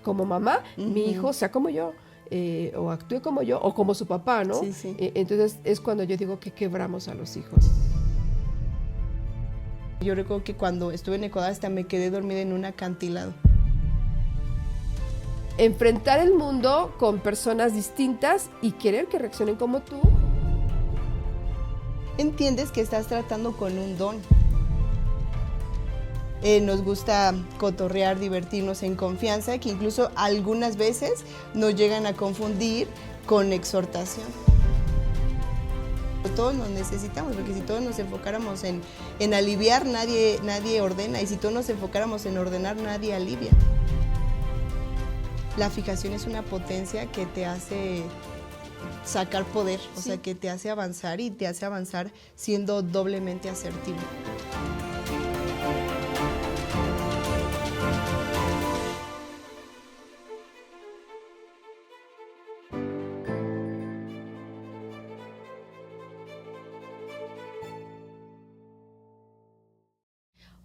como mamá, mi hijo sea como yo. O actúe como yo, o como su papá, ¿no? Sí, sí. Entonces es cuando yo digo que quebramos a los hijos. Yo recuerdo que cuando estuve en Ecuador hasta me quedé dormida en un acantilado. Enfrentar el mundo con personas distintas y querer que reaccionen como tú. Entiendes que estás tratando con un don. Nos gusta cotorrear, divertirnos en confianza, que incluso algunas veces nos llegan a confundir con exhortación. Todos nos necesitamos, porque si todos nos enfocáramos en aliviar, nadie ordena, y si todos nos enfocáramos en ordenar, nadie alivia. La fijación es una potencia que te hace sacar poder, o sea, que te hace avanzar y te hace avanzar siendo doblemente asertivo.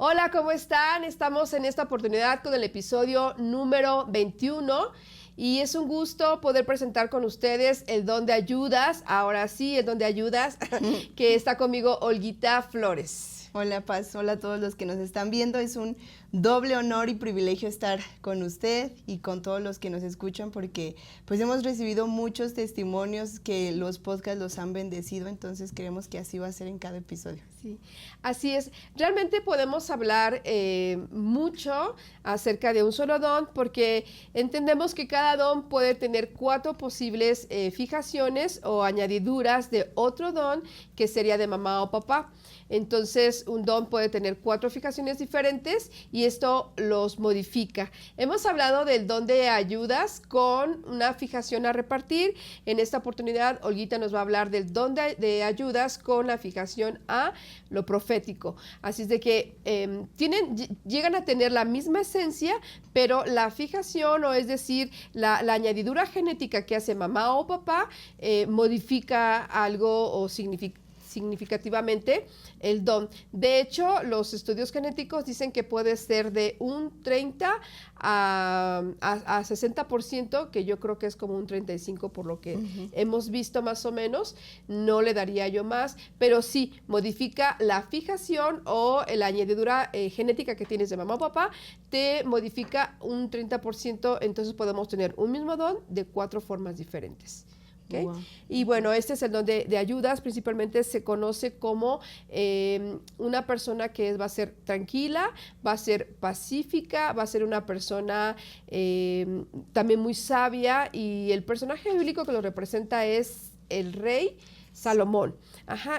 Hola, ¿cómo están? Estamos en esta oportunidad con el episodio número 21 y es un gusto poder presentar con ustedes el don de ayudas, ahora sí, el don de ayudas, que está conmigo Olguita Flores. Hola Paz, hola a todos los que nos están viendo. Es un doble honor y privilegio estar con usted y con todos los que nos escuchan, porque pues hemos recibido muchos testimonios que los podcasts los han bendecido, entonces creemos que así va a ser en cada episodio. Sí, así es. Realmente podemos hablar mucho acerca de un solo don, porque entendemos que cada don puede tener 4 posibles fijaciones o añadiduras de otro don que sería de mamá o papá. Entonces, un don puede tener 4 fijaciones diferentes y esto los modifica. Hemos hablado del don de ayudas con una fijación a repartir. En esta oportunidad, Olguita nos va a hablar del don de ayudas con la fijación a lo profético. Así es de que llegan a tener la misma esencia, pero la fijación, o es decir, la añadidura genética que hace mamá o papá, modifica algo o significativamente el don. De hecho, los estudios genéticos dicen que puede ser de un 30 a 60%, que yo creo que es como un 35% por lo que hemos visto más o menos. No le daría yo más, pero sí modifica la fijación o la añadidura genética que tienes de mamá o papá, te modifica un 30%, entonces podemos tener un mismo don de 4 formas diferentes. ¿Okay? Wow. Y bueno, este es el don de ayudas. Principalmente se conoce como una persona que va a ser tranquila, va a ser pacífica, va a ser una persona también muy sabia, y el personaje bíblico que lo representa es el rey Salomón.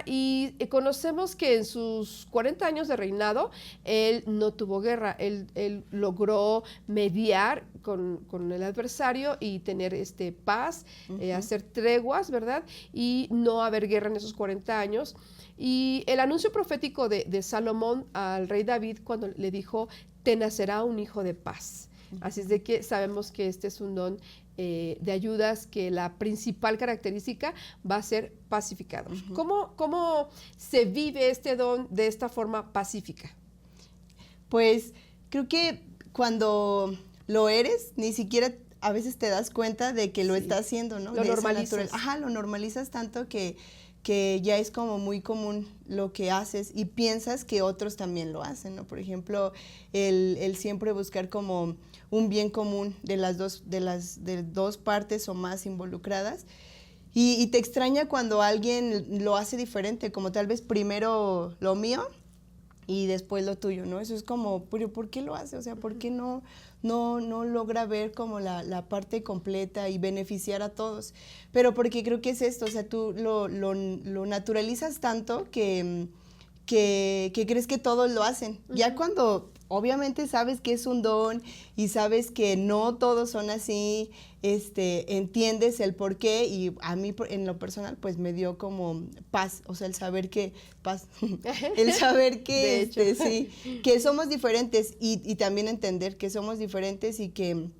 Y conocemos que en sus 40 años de reinado, él no tuvo guerra, él logró mediar con el adversario y tener paz, hacer treguas, ¿verdad? Y no haber guerra en esos 40 años. Y el anuncio profético de Salomón al rey David, cuando le dijo, te nacerá un hijo de paz. Así es de que sabemos que este es un don de ayudas, que la principal característica va a ser pacificador. ¿Cómo se vive este don de esta forma pacífica? Pues creo que cuando lo eres, ni siquiera a veces te das cuenta de que lo estás haciendo, ¿no? Lo normalizas. Lo normalizas tanto que ya es como muy común lo que haces y piensas que otros también lo hacen, ¿no? Por ejemplo, el siempre buscar como un bien común de las dos partes o más involucradas, y te extraña cuando alguien lo hace diferente, como tal vez primero lo mío y después lo tuyo, ¿no? Eso es como, ¿pero por qué lo hace? O sea, ¿por qué no logra ver como la parte completa y beneficiar a todos? Pero porque creo que es esto, o sea, tú lo naturalizas tanto que crees que todos lo hacen. Ya cuando obviamente sabes que es un don y sabes que no todos son así, entiendes el por qué, y a mí en lo personal pues me dio como paz, o sea, el saber que que somos diferentes, y también entender que somos diferentes y que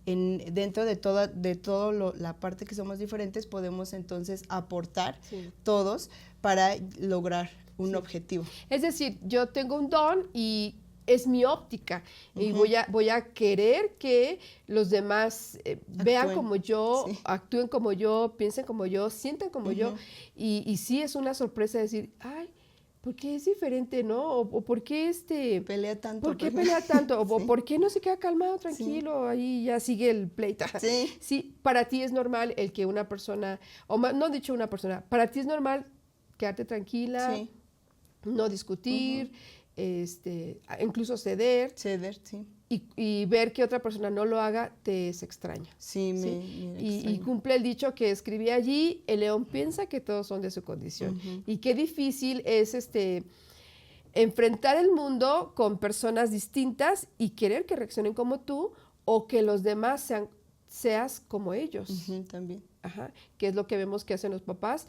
dentro de todo la parte que somos diferentes podemos entonces aportar todos para lograr un objetivo. Es decir, yo tengo un don y es mi óptica y voy a querer que los demás vean como yo, actúen como yo, piensen como yo, sientan como yo. Y sí es una sorpresa decir, ay, ¿por qué es diferente, no? O ¿por qué pelea tanto? ¿Por qué pelea tanto? O ¿por qué no se queda calmado, tranquilo? Ahí ya sigue el pleito. Sí, para ti es normal el que una persona, no dicho una persona, para ti es normal quedarte tranquila, no discutir, incluso ceder. Ceder, sí. Y ver que otra persona no lo haga te es extraño. Sí, me extraña. Y cumple el dicho que escribí allí, el león piensa que todos son de su condición. Y qué difícil es enfrentar el mundo con personas distintas y querer que reaccionen como tú o que los demás seas como ellos. También. Ajá, que es lo que vemos que hacen los papás.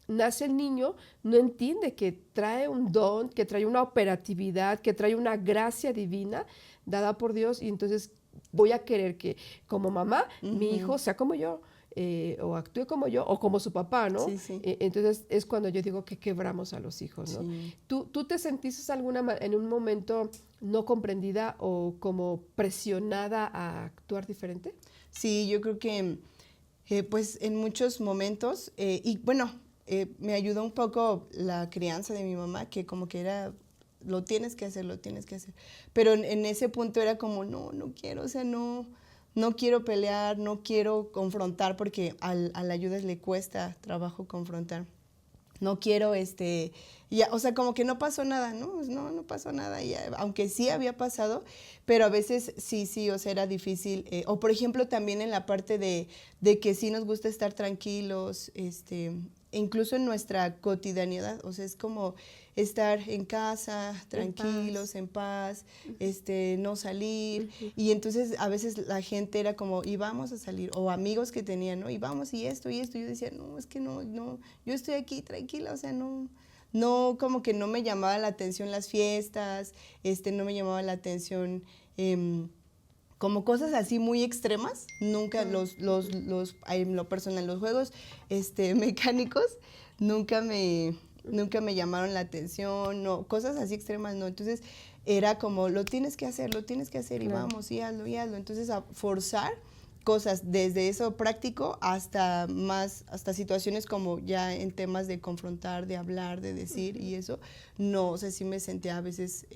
Nace el niño, no entiende que trae un don, que trae una operatividad, que trae una gracia divina dada por Dios y entonces voy a querer que como mamá mi hijo sea como yo o actúe como yo o como su papá, ¿no? Sí. Entonces es cuando yo digo que quebramos a los hijos, ¿no? Sí. ¿Tú te sentiste en un momento no comprendida o como presionada a actuar diferente? Sí, yo creo que pues en muchos momentos y bueno, me ayudó un poco la crianza de mi mamá, que como que era, lo tienes que hacer. Pero en ese punto era como, no quiero, o sea, no quiero pelear, no quiero confrontar, porque a la Ayudas le cuesta trabajo confrontar. No quiero, ya, o sea, como que no pasó nada, ¿no? No pasó nada, ya, aunque sí había pasado, pero a veces sí, o sea, era difícil. O por ejemplo, también en la parte de que sí nos gusta estar tranquilos, incluso en nuestra cotidianidad, o sea, es como estar en casa, tranquilos, en paz, no salir, y entonces a veces la gente era como, y vamos a salir, o amigos que tenían, ¿no? Y vamos, y esto, yo decía, no, es que no, yo estoy aquí tranquila, o sea, no, como que no me llamaba la atención las fiestas, no me llamaba la atención, como cosas así muy extremas, nunca en lo personal, los juegos mecánicos nunca me llamaron la atención, no, cosas así extremas no, entonces era como lo tienes que hacer y vamos, y hazlo, entonces a forzar cosas desde eso práctico hasta situaciones como ya en temas de confrontar, de hablar, de decir y eso, no, o sea, sí me sentía a veces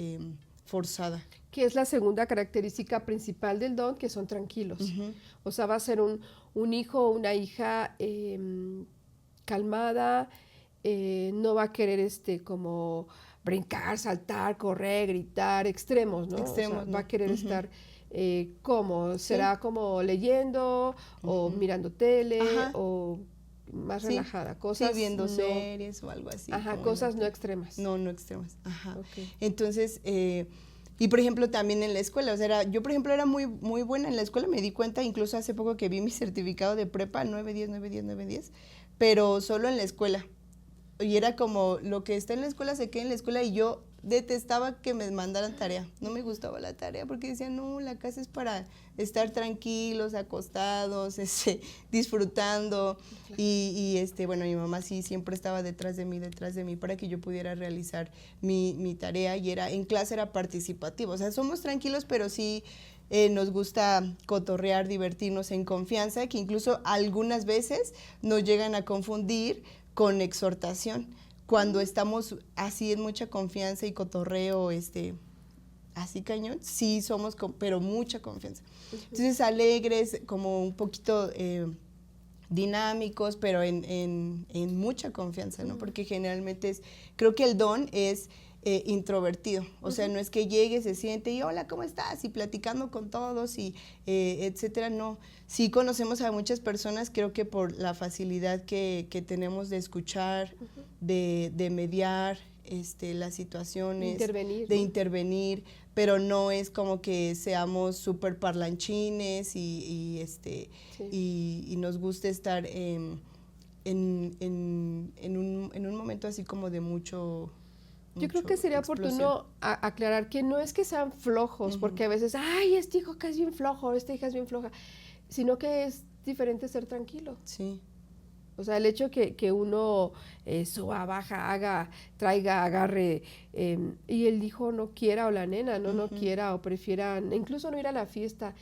forzada. Que es la segunda característica principal del don, que son tranquilos. O sea, va a ser un hijo o una hija calmada, no va a querer como brincar, saltar, correr, gritar, extremos, ¿no? Extremos, o sea, va a querer estar como, será como leyendo o mirando tele o más relajada, cosas viendo series o algo así. Cosas no extremas. No extremas. Okay. Entonces, y por ejemplo también en la escuela, o sea, yo por ejemplo era muy, muy buena en la escuela, me di cuenta incluso hace poco que vi mi certificado de prepa, 9-10, pero solo en la escuela. Y era como, lo que está en la escuela se queda en la escuela y yo detestaba que me mandaran tarea, no me gustaba la tarea porque decía, no, la casa es para estar tranquilos, acostados, disfrutando y bueno, mi mamá sí siempre estaba detrás de mí para que yo pudiera realizar mi tarea y en clase era participativo, o sea, somos tranquilos pero sí nos gusta cotorrear, divertirnos en confianza, que incluso algunas veces nos llegan a confundir con exhortación. Cuando estamos así en mucha confianza y cotorreo, así cañón, sí somos, pero mucha confianza. Entonces alegres, como un poquito dinámicos, pero en mucha confianza, ¿no? Porque generalmente creo que el don es introvertido, o sea, no es que llegue, se siente y hola, ¿cómo estás? Y platicando con todos y etcétera, no. Sí conocemos a muchas personas, creo que por la facilidad que tenemos de escuchar, de mediar las situaciones, de intervenir, pero no es como que seamos súper parlanchines y nos guste estar en un momento así como de mucho. Yo creo que sería oportuno aclarar que no es que sean flojos, porque a veces, ay, este hijo que es bien flojo, esta hija es bien floja, sino que es diferente ser tranquilo. Sí. O sea, el hecho que uno suba, baja, haga, traiga, agarre, y el hijo no quiera o la nena no quiera o prefieran, incluso no ir a la fiesta,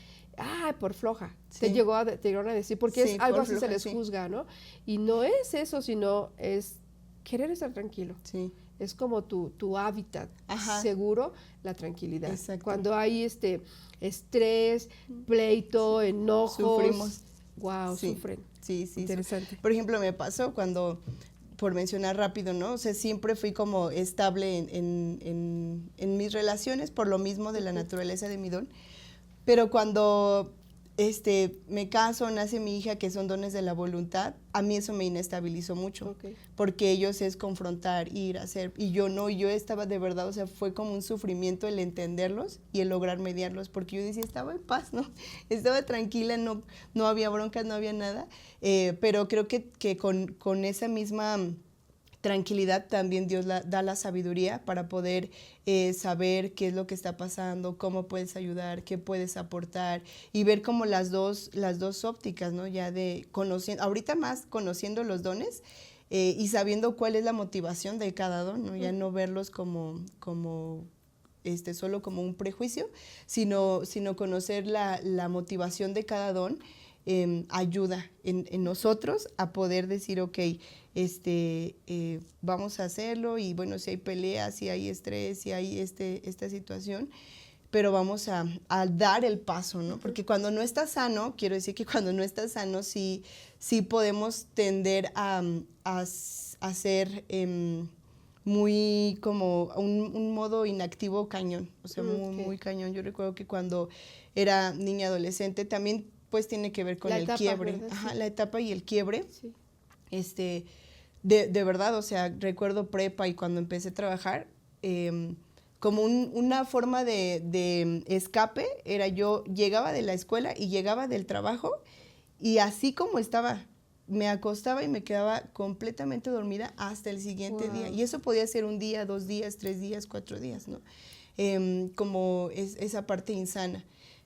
por floja, Sí. te llegaron a decir, porque Sí, es algo por así se floja, les sí. juzga, ¿no? Y no es eso, sino es querer estar tranquilo. Sí, Es como tu hábitat Ajá. seguro, la tranquilidad. Exacto. Cuando hay estrés, pleito, enojos, Sufrimos. wow, Sí. sufren. Sí, sí. Interesante. Por ejemplo, me pasó cuando, por mencionar rápido, ¿no? O sea, siempre fui como estable en mis relaciones por lo mismo de la naturaleza de mi don. Pero cuando me caso, nace mi hija, que son dones de la voluntad, a mí eso me inestabilizó mucho, Ok. porque ellos es confrontar, ir, hacer, y yo no, yo estaba de verdad, o sea, fue como un sufrimiento el entenderlos y el lograr mediarlos, porque yo decía, estaba en paz, ¿no? Estaba tranquila, no había broncas, no había nada, pero creo que con esa misma tranquilidad también Dios da la sabiduría para poder saber qué es lo que está pasando, cómo puedes ayudar, qué puedes aportar y ver como las dos ópticas, ¿no? Ya de conociendo, ahorita más conociendo los dones y sabiendo cuál es la motivación de cada don, ¿no? Ya no verlos como solo como un prejuicio, sino conocer la motivación de cada don. Ayuda en nosotros a poder decir, ok, vamos a hacerlo y bueno, si hay peleas, si hay estrés, si hay esta situación, pero vamos a dar el paso, ¿no? Porque cuando no estás sano, quiero decir que cuando no estás sano, sí podemos tender a ser muy como un modo inactivo cañón, o sea, muy cañón. Yo recuerdo que cuando era niña adolescente también pues tiene que ver con el quiebre, ¿verdad? ajá, Sí. la etapa y el quiebre, Sí. de verdad, o sea, recuerdo prepa y cuando empecé a trabajar, como una forma de escape, era yo llegaba de la escuela y llegaba del trabajo y así como estaba, me acostaba y me quedaba completamente dormida hasta el siguiente día. Y eso podía ser un día, 2 días, 3 días, 4 días, ¿no? Como esa parte insana.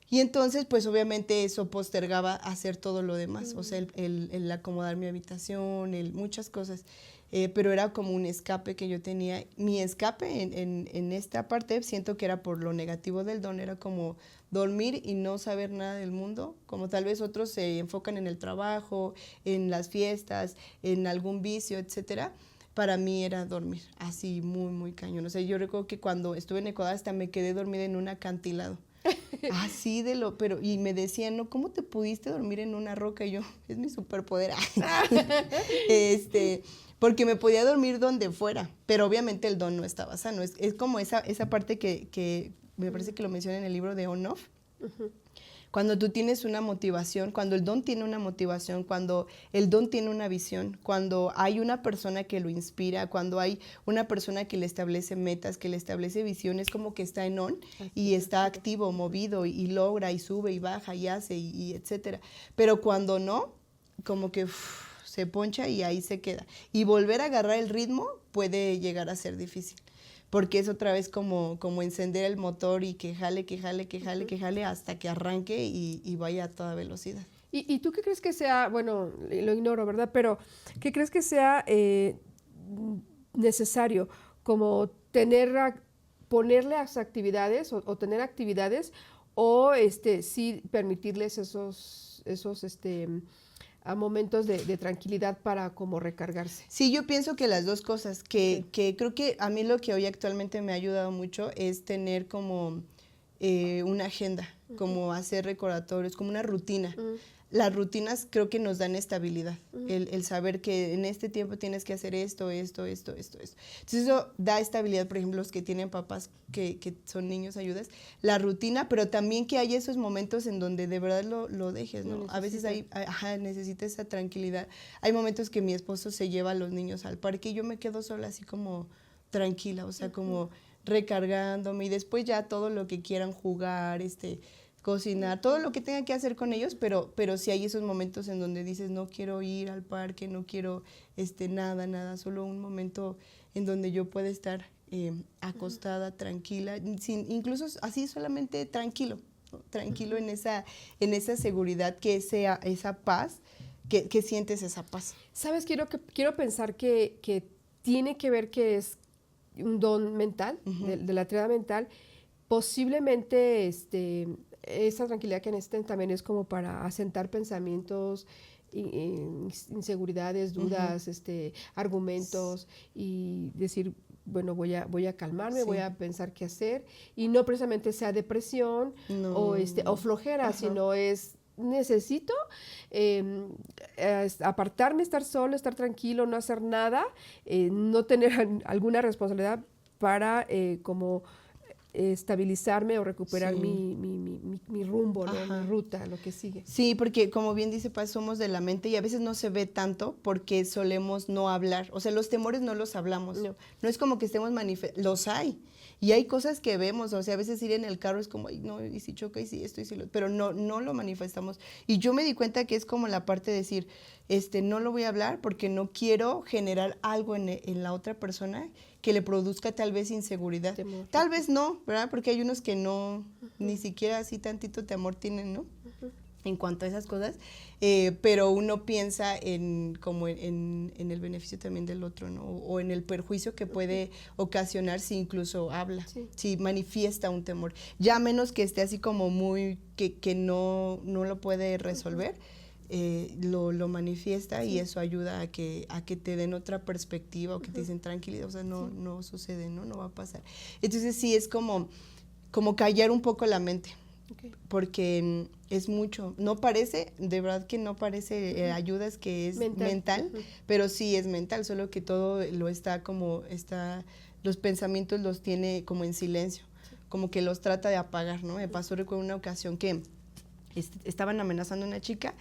Y entonces, pues obviamente eso postergaba hacer todo lo demás, o sea, el acomodar mi habitación, muchas cosas. Pero era como un escape que yo tenía. Mi escape en esta parte siento que era por lo negativo del don, era como dormir y no saber nada del mundo, como tal vez otros se enfocan en el trabajo, en las fiestas, en algún vicio, etcétera. Para mí era dormir, así muy cañón. O sea, yo recuerdo que cuando estuve en Ecuador hasta me quedé dormida en un acantilado. Así pero, y me decían, no, ¿cómo te pudiste dormir en una roca? Y yo, es mi superpoder. Porque me podía dormir donde fuera, pero obviamente el don no estaba sano. Es como esa parte que me parece que lo menciona en el libro de On-Off. Cuando tú tienes una motivación, cuando el don tiene una motivación, cuando el don tiene una visión, cuando hay una persona que lo inspira, cuando hay una persona que le establece metas, que le establece visiones, como que está en on y está activo, movido y logra y sube y baja y hace y etcétera. Pero cuando no, como que se poncha y ahí se queda. Y volver a agarrar el ritmo puede llegar a ser difícil. Porque es otra vez como encender el motor y que jale hasta que arranque y vaya a toda velocidad. ¿Y tú qué crees que sea, bueno, lo ignoro, ¿verdad? Pero ¿qué crees que sea necesario como ponerle a las actividades o tener actividades o sí permitirles esos a momentos de tranquilidad para como recargarse? Sí, yo pienso que las dos cosas, que creo que a mí lo que hoy actualmente me ha ayudado mucho es tener como una agenda, como hacer recordatorios, como una rutina. Las rutinas creo que nos dan estabilidad, el saber que en este tiempo tienes que hacer esto. Entonces eso da estabilidad, por ejemplo, los que tienen papás que son niños, ayudas, la rutina, pero también que hay esos momentos en donde de verdad lo dejes, ¿no? A veces necesita esa tranquilidad. Hay momentos que mi esposo se lleva a los niños al parque y yo me quedo sola así como tranquila, o sea, como recargándome y después ya todo lo que quieran jugar, cocinar, todo lo que tenga que hacer con ellos, pero sí hay esos momentos en donde dices, no quiero ir al parque, no quiero nada, solo un momento en donde yo pueda estar acostada, tranquila, incluso así solamente tranquilo, ¿no? Tranquilo en esa seguridad, que esa paz que sientes esa paz. ¿Sabes? Quiero pensar que tiene que ver que es un don mental, de la triada mental. Posiblemente esa tranquilidad que necesitan también es como para asentar pensamientos, inseguridades, dudas, argumentos, y decir, bueno, voy a calmarme, Sí. voy a pensar qué hacer, y no precisamente sea depresión No. o flojera, Ajá. sino necesito apartarme, estar solo, estar tranquilo, no hacer nada, no tener alguna responsabilidad para como estabilizarme o recuperar Sí. mi rumbo, ¿no? Ajá. Mi ruta, lo que sigue. Sí, porque como bien dice Paz, somos de la mente y a veces no se ve tanto porque solemos no hablar. O sea, los temores no los hablamos. No. No es como que estemos los hay. Y hay cosas que vemos, o sea, a veces ir en el carro es como, ay, no, y si choca, y si esto, y si lo... Pero no lo manifestamos. Y yo me di cuenta que es como la parte de decir, no lo voy a hablar porque no quiero generar algo en la otra persona que le produzca tal vez inseguridad. Temor. Tal vez no, ¿verdad? Porque hay unos que no, ni siquiera así tantito temor tienen, ¿no? En cuanto a esas cosas, pero uno piensa como en el beneficio también del otro, ¿no? O en el perjuicio que puede ocasionar si incluso habla, Sí. si manifiesta un temor. Ya menos que esté así como muy, que no lo puede resolver, lo manifiesta y eso ayuda a que te den otra perspectiva o que te dicen tranquilidad, o sea, no sucede, ¿no? No va a pasar. Entonces sí es como callar un poco la mente. Okay. Porque es mucho, no parece, de verdad que no parece ayudas que es mental, pero sí es mental, solo que todo los pensamientos los tiene como en silencio, como que los trata de apagar, ¿no? Me pasó, recuerdo una ocasión que estaban amenazando a una chica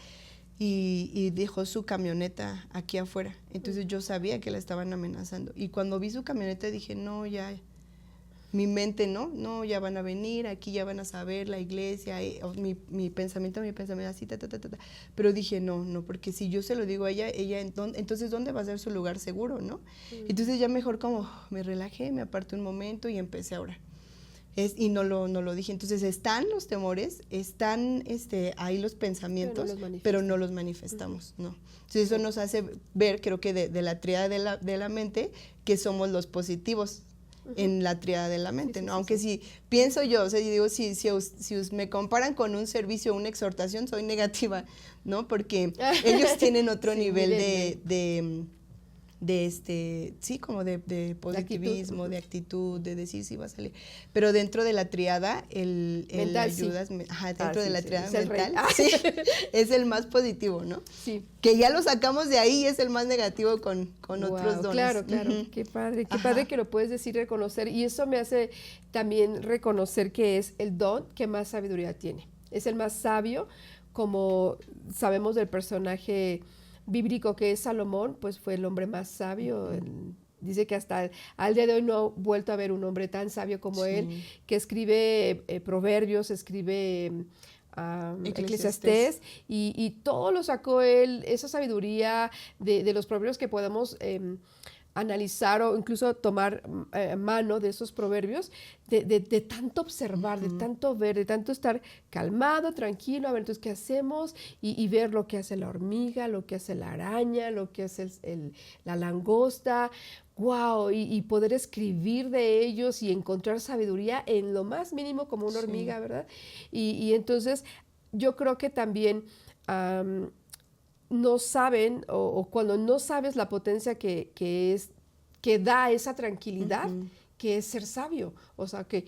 y dejó su camioneta aquí afuera, entonces yo sabía que la estaban amenazando y cuando vi su camioneta dije, no, ya... Mi mente, no, ya van a venir, aquí ya van a saber la iglesia, mi pensamiento así, pero dije, no, porque si yo se lo digo a ella, entonces, ¿dónde va a ser su lugar seguro, no? Entonces ya mejor como me relajé, me aparté un momento y empecé a orar. Y no lo dije. Entonces están los temores, están ahí los pensamientos, pero no los manifestamos, ¿no? Entonces eso nos hace ver, creo que de la tríada de la mente, que somos los positivos, en la tríada de la mente, ¿no? Aunque si pienso yo, o sea, yo digo, si me comparan con un servicio, una exhortación, soy negativa, ¿no? Porque ellos tienen otro nivel sí, como de positivismo, de actitud, de decir si va a salir. Pero dentro de la triada, el mental, ayudas, sí. Dentro de la triada es mental, sí, es el más positivo, ¿no? Sí. Que ya lo sacamos de ahí y es el más negativo con otros dones. Claro, qué padre que lo puedes decir, reconocer, y eso me hace también reconocer que es el don que más sabiduría tiene. Es el más sabio, como sabemos del personaje bíblico que es Salomón, pues fue el hombre más sabio. Dice que hasta al día de hoy no he vuelto a ver un hombre tan sabio como él, que escribe proverbios, escribe Eclesiastés, y todo lo sacó él, esa sabiduría de los proverbios que podemos analizar o incluso tomar mano de esos proverbios, de tanto observar, de tanto ver, de tanto estar calmado, tranquilo, a ver entonces qué hacemos, y ver lo que hace la hormiga, lo que hace la araña, lo que hace la langosta, wow, y poder escribir de ellos y encontrar sabiduría en lo más mínimo como una hormiga, ¿verdad? Y entonces yo creo que también no saben, o cuando no sabes la potencia que da esa tranquilidad, que es ser sabio. O sea, que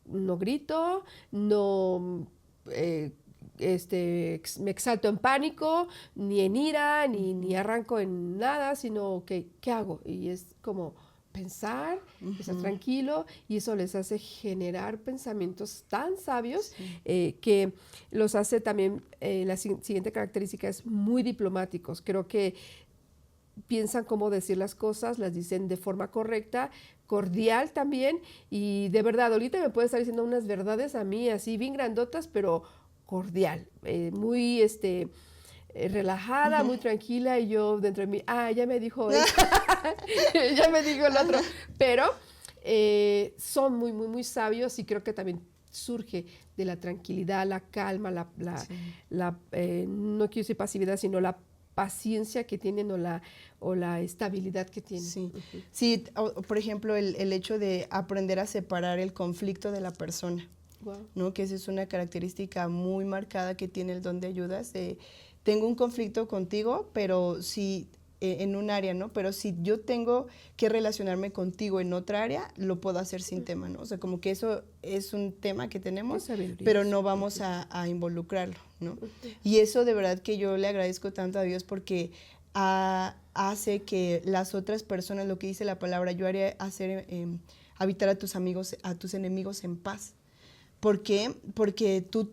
no grito, no me exalto en pánico, ni en ira, ni arranco en nada, sino que, ¿qué hago? Y es como pensar, estar tranquilo, y eso les hace generar pensamientos tan sabios que los hace también, la siguiente característica es muy diplomáticos. Creo que piensan cómo decir las cosas, las dicen de forma correcta, cordial también, y de verdad, ahorita me puede estar diciendo unas verdades a mí así bien grandotas, pero cordial, muy relajada, muy tranquila, y yo dentro de mí, ya me dijo esto, ya me dijo el otro, pero son muy, muy, muy sabios, y creo que también surge de la tranquilidad, la calma, no quiero decir pasividad, sino la paciencia que tienen o la estabilidad que tienen. Sí, sí, por ejemplo, el hecho de aprender a separar el conflicto de la persona. Wow. ¿No? Que esa es una característica muy marcada que tiene el don de ayudas. Tengo un conflicto contigo, pero si en un área, ¿no? Pero si yo tengo que relacionarme contigo en otra área, lo puedo hacer sin tema, ¿no? O sea, como que eso es un tema que tenemos, pero no vamos a involucrarlo, ¿no? Y eso de verdad que yo le agradezco tanto a Dios porque hace que las otras personas, lo que dice la palabra, yo haré hacer habitar a tus amigos, a tus enemigos en paz. ¿Por qué? Porque tú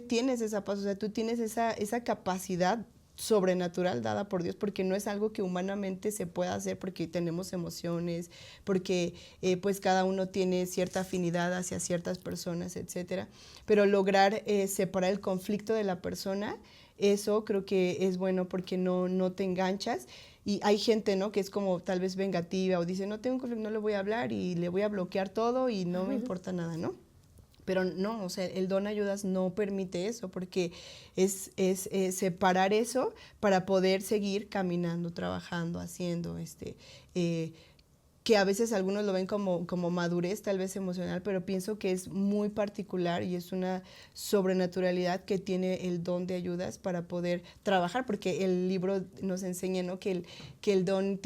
tienes esa paz, o sea, tú tienes esa capacidad sobrenatural dada por Dios, porque no es algo que humanamente se pueda hacer, porque tenemos emociones, porque pues cada uno tiene cierta afinidad hacia ciertas personas, etcétera. Pero lograr separar el conflicto de la persona, eso creo que es bueno porque no te enganchas. Y hay gente, ¿no?, que es como tal vez vengativa o dice, no tengo un conflicto, no le voy a hablar y le voy a bloquear todo y no me importa nada, ¿no? Pero no, o sea, el don ayudas no permite eso, porque es separar eso para poder seguir caminando, trabajando, haciendo, que a veces algunos lo ven como madurez, tal vez emocional, pero pienso que es muy particular y es una sobrenaturalidad que tiene el don de ayudas para poder trabajar, porque el libro nos enseña, ¿no?, que el don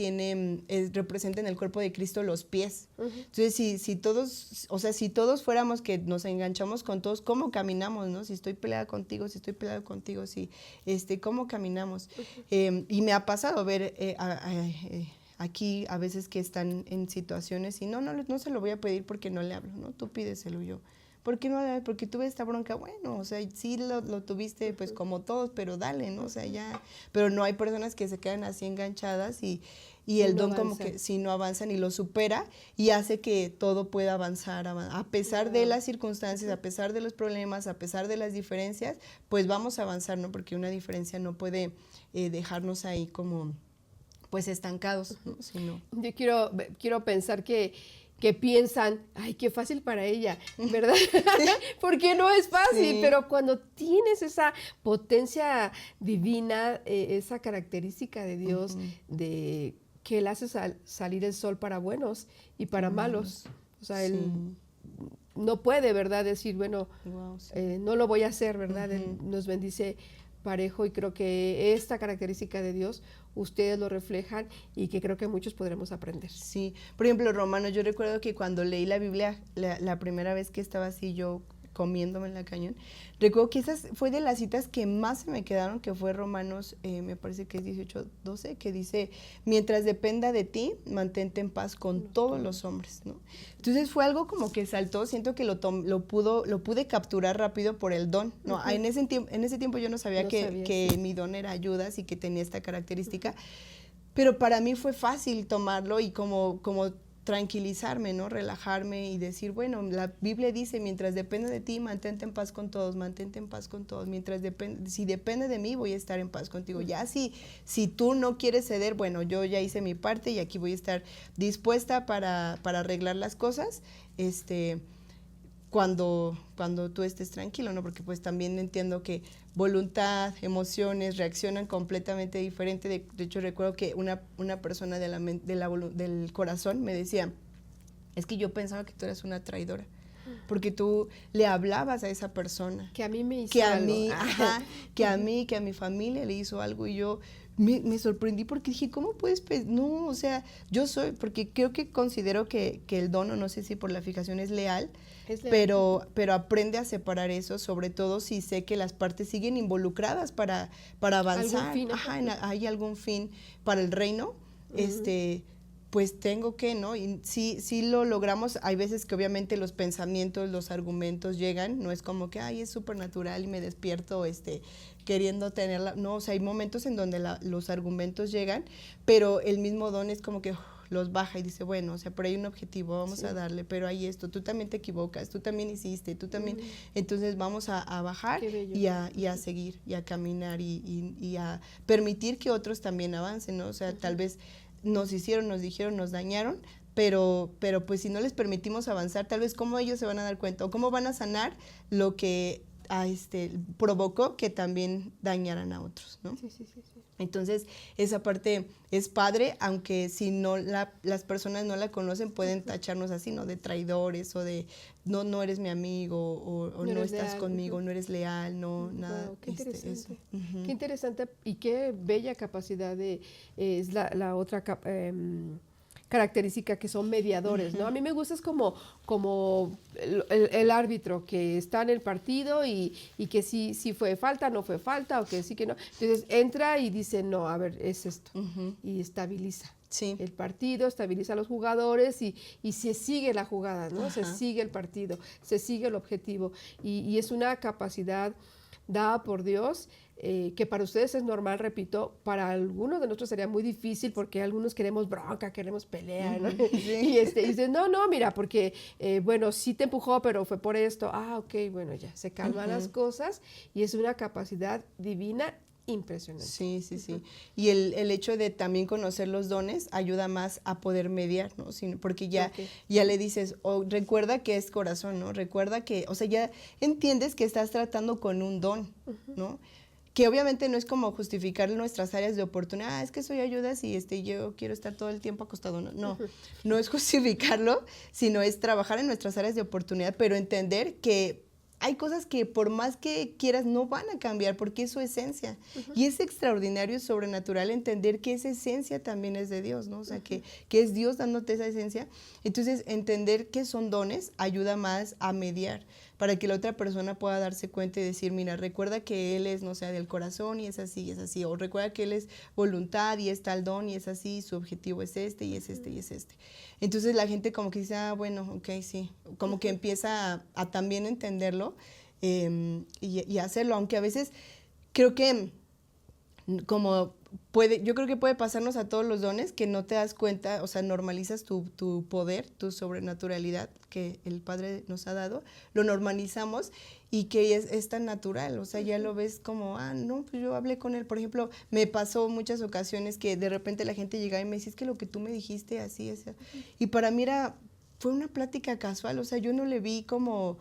representa en el cuerpo de Cristo los pies. Entonces, si todos fuéramos que nos enganchamos con todos, ¿cómo caminamos, no? Si estoy peleada contigo, si estoy peleado contigo, ¿cómo caminamos? Y me ha pasado ver aquí a veces que están en situaciones y no se lo voy a pedir porque no le hablo, ¿no? Tú pídeselo. Yo. ¿Por qué no le hablo? Porque tuve esta bronca. Bueno, o sea, sí lo tuviste pues como todos, pero dale, ¿no? O sea, ya. Pero no hay personas que se quedan así enganchadas y el don como que si no avanzan y lo supera y hace que todo pueda avanzar a pesar de las circunstancias, a pesar de los problemas, a pesar de las diferencias, pues vamos a avanzar, ¿no? Porque una diferencia no puede dejarnos ahí como pues estancados, ¿no? Sino. Yo quiero pensar que piensan, ay, qué fácil para ella, ¿verdad? Sí. Porque no es fácil, sí. Pero cuando tienes esa potencia divina, esa característica de Dios, de que Él hace salir el sol para buenos y para malos, o sea, Él no puede, ¿verdad?, decir, bueno, no lo voy a hacer, ¿verdad? Él nos bendice parejo y creo que esta característica de Dios ustedes lo reflejan y que creo que muchos podremos aprender. Sí, por ejemplo, Romanos, yo recuerdo que cuando leí la Biblia, la primera vez que estaba así yo comiéndome en la cañón, recuerdo que esa fue de las citas que más se me quedaron, que fue Romanos, me parece que es 18:12, que dice, mientras dependa de ti, mantente en paz con todos los hombres, ¿no? Entonces fue algo como que saltó, siento que lo pude capturar rápido por el don, ¿no? En ese tiempo yo no sabía que mi don era ayudas y que tenía esta característica, pero para mí fue fácil tomarlo y como tranquilizarme, ¿no? Relajarme y decir, bueno, la Biblia dice, mientras dependa de ti, mantente en paz con todos, mantente en paz con todos, si depende de mí, voy a estar en paz contigo. Ya si tú no quieres ceder, bueno, yo ya hice mi parte y aquí voy a estar dispuesta para arreglar las cosas, cuando tú estés tranquilo, ¿no? Porque pues también entiendo que voluntad, emociones reaccionan completamente diferente. De hecho, recuerdo que una persona del corazón me decía, es que yo pensaba que tú eras una traidora, porque tú le hablabas a esa persona. Que a mí me hizo algo. Que a mi familia le hizo algo y yo me sorprendí porque dije, ¿cómo puedes? No, o sea, porque considero que el don, o no sé si por la fijación es leal, pero aprende a separar eso, sobre todo si sé que las partes siguen involucradas para avanzar. ¿Algún fin? Hay algún fin para el reino, pues tengo que, ¿no? Y sí lo logramos. Hay veces que obviamente los pensamientos, los argumentos llegan, no es como que, es súper natural y me despierto, queriendo tenerla. No, o sea, hay momentos en donde los argumentos llegan, pero el mismo don es como que los baja y dice, bueno, o sea, por ahí hay un objetivo, vamos a darle, pero hay esto, tú también te equivocas, tú también hiciste, tú también, entonces vamos a bajar y a seguir, y a caminar y a permitir que otros también avancen, ¿no? O sea, tal vez nos hicieron, nos dijeron, nos dañaron, pero pues si no les permitimos avanzar, tal vez cómo ellos se van a dar cuenta o cómo van a sanar lo que provocó que también dañaran a otros, ¿no? Sí, sí, sí, sí. Entonces, esa parte es padre, aunque si no las personas no la conocen, pueden tacharnos así, ¿no? De traidores o de no eres mi amigo o no estás leal, conmigo, no eres leal, no, nada. Wow, qué interesante. Eso. Qué interesante y qué bella capacidad es la otra característica que son mediadores, ¿no? A mí me gusta es como el árbitro que está en el partido y que sí fue falta, no fue falta, o que sí que no. Entonces entra y dice, no, a ver, es esto. Y estabiliza. Sí. El partido, estabiliza a los jugadores y se sigue la jugada, ¿no? Se sigue el partido, se sigue el objetivo. Y es una capacidad dada por Dios, que para ustedes es normal, repito, para algunos de nosotros sería muy difícil porque algunos queremos bronca, queremos pelear, ¿no? Sí. Y dicen, no, mira, porque, bueno, sí te empujó, pero fue por esto. Ok, bueno, ya, se calman las cosas y es una capacidad divina impresionante. Sí, sí, sí. Y el hecho de también conocer los dones ayuda más a poder mediar, ¿no? Porque ya le dices, recuerda que es corazón, ¿no? Recuerda que, o sea, ya entiendes que estás tratando con un don, ¿no? Que obviamente no es como justificar nuestras áreas de oportunidad, es que soy ayudas y yo quiero estar todo el tiempo acostado. No es justificarlo, sino es trabajar en nuestras áreas de oportunidad, pero entender que hay cosas que por más que quieras no van a cambiar porque es su esencia. Y es extraordinario, es sobrenatural entender que esa esencia también es de Dios, ¿no? O sea, que es Dios dándote esa esencia. Entonces, entender que son dones ayuda más a mediar para que la otra persona pueda darse cuenta y decir, mira, recuerda que Él es, no sé, del corazón y es así. O recuerda que Él es voluntad y es tal don y es así, su objetivo es este y es este y es este. Entonces la gente como que dice, bueno, ok, sí. Como que empieza a también entenderlo y hacerlo, aunque a veces creo que yo creo que puede pasarnos a todos los dones que no te das cuenta, o sea, normalizas tu poder, tu sobrenaturalidad que el Padre nos ha dado, lo normalizamos y que es tan natural, o sea, ya lo ves como, no, pues yo hablé con él, por ejemplo, me pasó muchas ocasiones que de repente la gente llegaba y me decía, es que lo que tú me dijiste así, y para mí fue una plática casual, o sea, yo no le vi como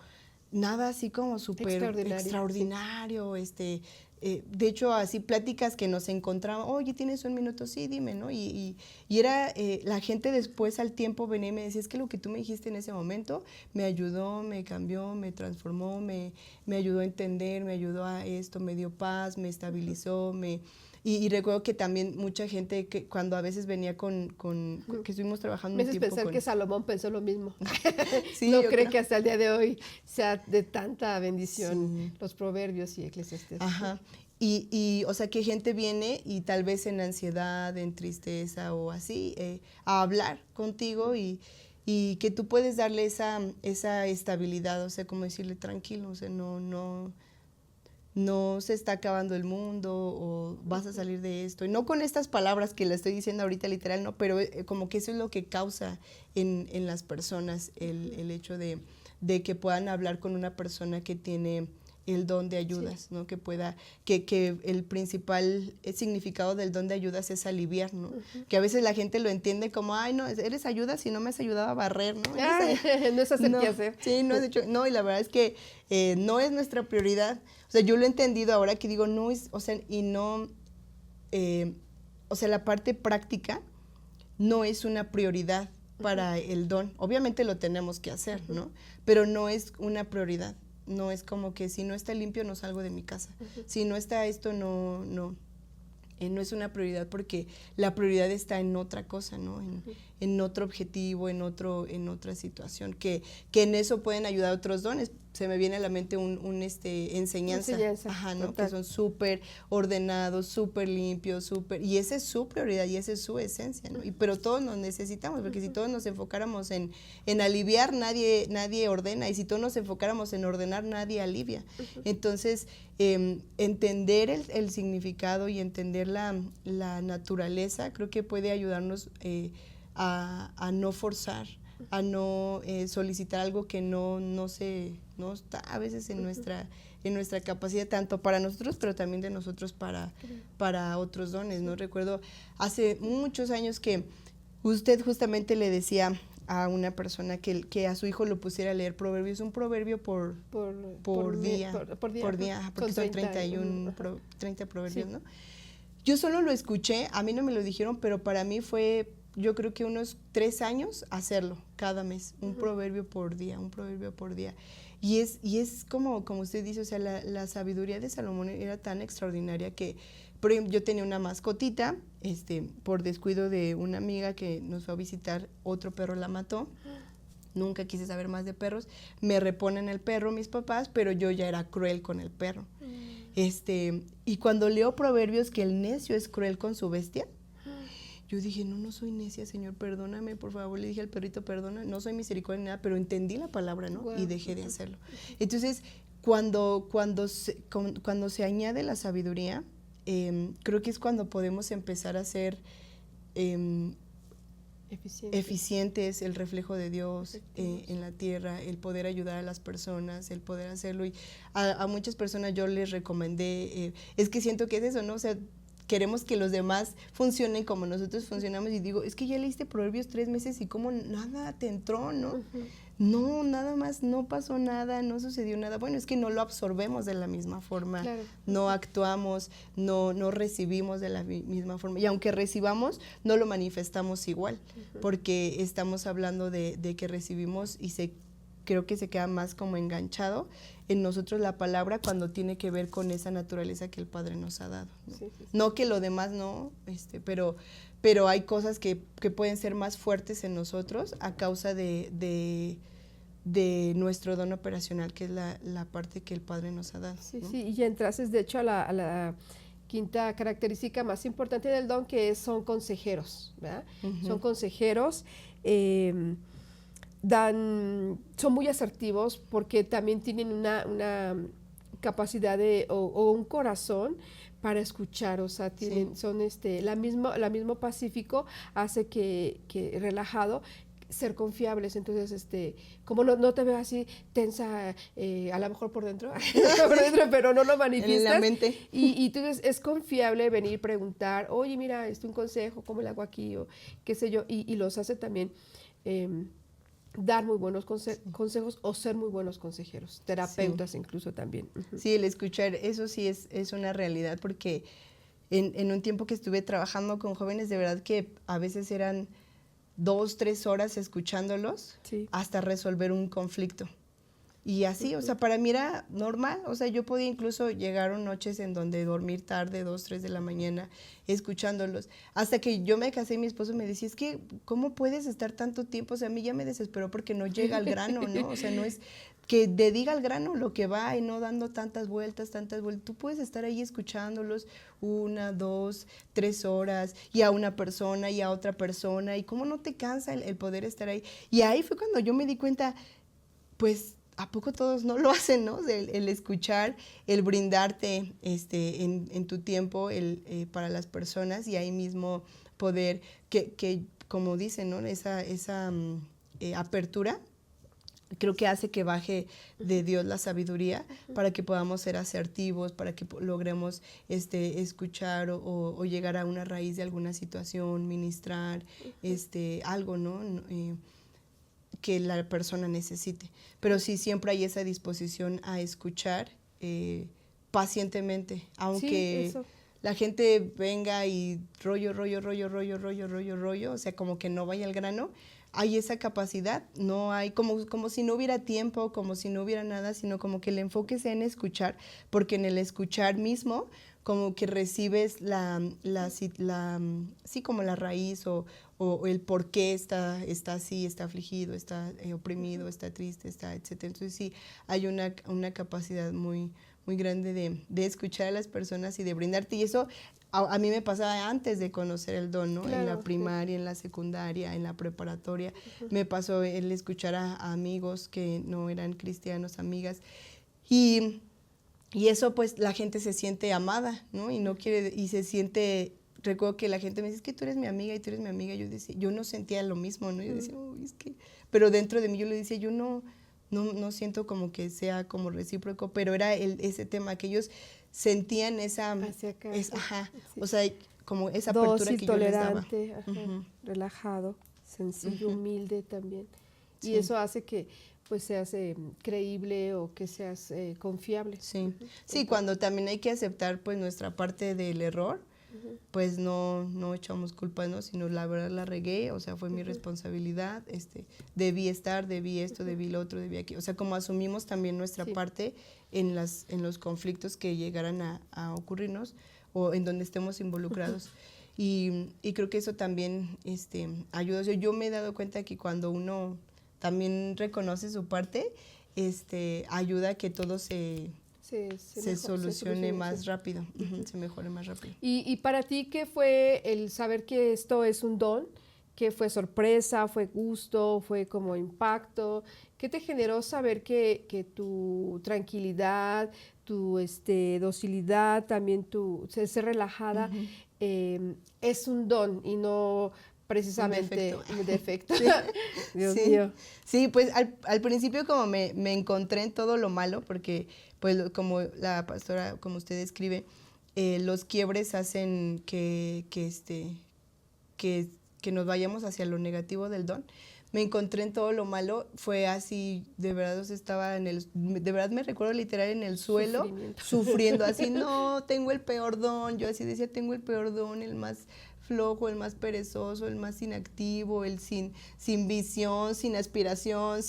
nada así como súper extraordinario, sí. De hecho, así pláticas que nos encontraban, oye, ¿tienes un minuto? Sí, dime, ¿no? Y era, la gente después al tiempo venía y me decía, es que lo que tú me dijiste en ese momento me ayudó, me cambió, me transformó, me ayudó a entender, me ayudó a esto, me dio paz, me estabilizó, y recuerdo que también mucha gente que cuando a veces venía que estuvimos trabajando un tiempo con... Me haces pensar que Salomón pensó lo mismo. Sí, no cree que hasta el día de hoy sea de tanta bendición los proverbios y Eclesiastés. Ajá. Y o sea, que gente viene y tal vez en ansiedad, en tristeza o así, a hablar contigo y que tú puedes darle esa estabilidad, o sea, como decirle tranquilo, o sea, no se está acabando el mundo o vas a salir de esto. Y no con estas palabras que le estoy diciendo ahorita literal, no, pero como que eso es lo que causa en las personas el hecho de que puedan hablar con una persona que tiene el don de ayudas, ¿no? Que pueda, que el principal significado del don de ayudas es aliviar, ¿no? Que a veces la gente lo entiende como, no, eres ayuda si no me has ayudado a barrer, ¿no? No es hacer qué hacer. Sí, no has hecho, no, y la verdad es que no es nuestra prioridad. O sea, yo lo he entendido ahora que digo, no es, o sea, y no, o sea, la parte práctica no es una prioridad para el don. Obviamente lo tenemos que hacer, ¿no? Pero no es una prioridad. No es como que si no está limpio no salgo de mi casa. Si no está esto, no es una prioridad porque la prioridad está en otra cosa, ¿no? En otro objetivo, en otra situación, que en eso pueden ayudar otros dones. Se me viene a la mente enseñanza. Ajá, ¿no? Que son súper ordenados, súper limpios, y esa es su prioridad y esa es su esencia, ¿no? Pero todos nos necesitamos, porque si todos nos enfocáramos en aliviar, nadie ordena, y si todos nos enfocáramos en ordenar, nadie alivia. Entonces, entender el significado y entender la naturaleza, creo que puede ayudarnos a no forzar, a no solicitar algo que no está a veces en nuestra capacidad, tanto para nosotros, pero también de nosotros para otros dones, ¿no? Recuerdo hace muchos años que usted justamente le decía a una persona que a su hijo lo pusiera a leer proverbios, un proverbio por día, porque son 31, 30 proverbios, sí. ¿No? Yo solo lo escuché, a mí no me lo dijeron, pero para mí fue, yo creo que unos 3 años hacerlo cada mes, un proverbio por día, un proverbio por día. Y es como usted dice, o sea, la sabiduría de Salomón era tan extraordinaria que, por ejemplo, yo tenía una mascotita, por descuido de una amiga que nos fue a visitar, otro perro la mató. Nunca quise saber más de perros. Me reponen el perro mis papás, pero yo ya era cruel con el perro. Y cuando leo proverbios que el necio es cruel con su bestia, yo dije, no soy necia, Señor, perdóname, por favor. Le dije al perrito, perdona, no soy misericordia ni nada, pero entendí la palabra, ¿no? Wow. Y dejé de hacerlo. Entonces, cuando se añade la sabiduría, creo que es cuando podemos empezar a ser eficientes, el reflejo de Dios en la tierra, el poder ayudar a las personas, el poder hacerlo. Y a muchas personas yo les recomendé, es que siento que es eso, ¿no? O sea, queremos que los demás funcionen como nosotros funcionamos, y digo, es que ya leíste Proverbios 3 meses y como nada te entró, ¿no? No, nada más, no pasó nada, no sucedió nada. Bueno, es que no lo absorbemos de la misma forma, claro. No actuamos, no recibimos de la misma forma, y aunque recibamos, no lo manifestamos igual, porque estamos hablando de que recibimos y creo que se queda más como enganchado en nosotros la palabra cuando tiene que ver con esa naturaleza que el Padre nos ha dado, ¿no? Sí. No que lo demás no, pero hay cosas que pueden ser más fuertes en nosotros a causa de nuestro don operacional, que es la parte que el Padre nos ha dado, Sí, ¿no? sí, y ya entrases de hecho a la quinta característica más importante del don, que son consejeros, ¿verdad? Son consejeros, son muy asertivos porque también tienen una capacidad o un corazón para escuchar, o sea, son la mismo Pacífico hace que relajado, ser confiables. Entonces, como no te veo así tensa, a lo mejor por dentro, pero no lo manifiestas. En la mente. Y entonces es confiable venir, preguntar, oye, mira, un consejo, ¿cómo le hago aquí? O qué sé yo, y los hace también dar muy buenos consejos o ser muy buenos consejeros, terapeutas incluso también. Sí, el escuchar, eso sí es una realidad, porque en un tiempo que estuve trabajando con jóvenes, de verdad que a veces eran 2, 3 horas escuchándolos hasta resolver un conflicto. Y así, o sea, para mí era normal, o sea, yo podía incluso llegar a noches en donde dormir tarde, 2, 3 de la mañana, escuchándolos, hasta que yo me casé y mi esposo me decía, es que, ¿cómo puedes estar tanto tiempo? O sea, a mí ya me desesperó porque no llega al grano, ¿no? O sea, no es que diga al grano lo que va y no dando tantas vueltas, tú puedes estar ahí escuchándolos 1, 2, 3 horas, y a una persona y a otra persona, y cómo no te cansa el poder estar ahí. Y ahí fue cuando yo me di cuenta, pues, ¿a poco todos no lo hacen, no? El escuchar, el brindarte en tu tiempo para las personas, y ahí mismo poder, que como dicen, ¿no? Esa apertura, creo que hace que baje de Dios la sabiduría para que podamos ser asertivos, para que logremos escuchar o llegar a una raíz de alguna situación, ministrar algo, ¿no? Que la persona necesite. Pero sí, siempre hay esa disposición a escuchar pacientemente, aunque la gente venga y rollo, o sea, como que no vaya al grano. Hay esa capacidad, no hay como si no hubiera tiempo, como si no hubiera nada, sino como que el enfoque sea en escuchar, porque en el escuchar mismo como que recibes sí, como la raíz o el por qué está así, está afligido, está oprimido, está triste, está etcétera. Entonces sí, hay una capacidad muy, muy grande de escuchar a las personas y de brindarte, y eso a mí me pasaba antes de conocer el don, ¿no? Claro, en la primaria, en la secundaria, en la preparatoria, me pasó el escuchar a amigos que no eran cristianos, amigas, y eso, pues, la gente se siente amada, ¿no? Y no quiere, y se siente, recuerdo que la gente me dice, es que tú eres mi amiga y tú eres mi amiga. Yo decía, yo no sentía lo mismo, ¿no? Yo decía, es que, pero dentro de mí yo le decía, yo no siento como que sea como recíproco, pero era ese tema que ellos sentían esa, o sea, como esa apertura que yo les daba. Tolerante, relajado. sencillo, humilde también. Y Sí. eso hace que pues seas creíble o que seas confiable. Sí, sí, cuando también hay que aceptar pues nuestra parte del error, pues no echamos culpas, ¿no? Sino la verdad la regué, o sea, fue mi responsabilidad, debí estar, debí esto, debí lo otro, debí aquí. O sea, como asumimos también nuestra parte en los conflictos que llegaran a ocurrirnos o en donde estemos involucrados. Y creo que eso también ayuda. O sea, yo me he dado cuenta que cuando uno también reconoce su parte, ayuda a que todo se solucione más sí. rápido, se mejore más rápido. Y para ti, ¿qué fue el saber que esto es un don? ¿Qué fue sorpresa, fue gusto, fue como impacto? ¿Qué te generó saber que tu tranquilidad, tu docilidad, también tu ser relajada, es un don y no precisamente un defecto? Sí. Dios Sí. mío. Sí, pues al principio como me encontré en todo lo malo, porque pues como la pastora, como usted describe, los quiebres hacen que nos vayamos hacia lo negativo del don. Me encontré en todo lo malo, fue así, de verdad, o sea, estaba de verdad me recuerdo literal en el suelo, sufriendo así, no, tengo el peor don, yo así decía, tengo el peor don, el más flojo, el más perezoso, el más inactivo, el sin visión, sin aspiración,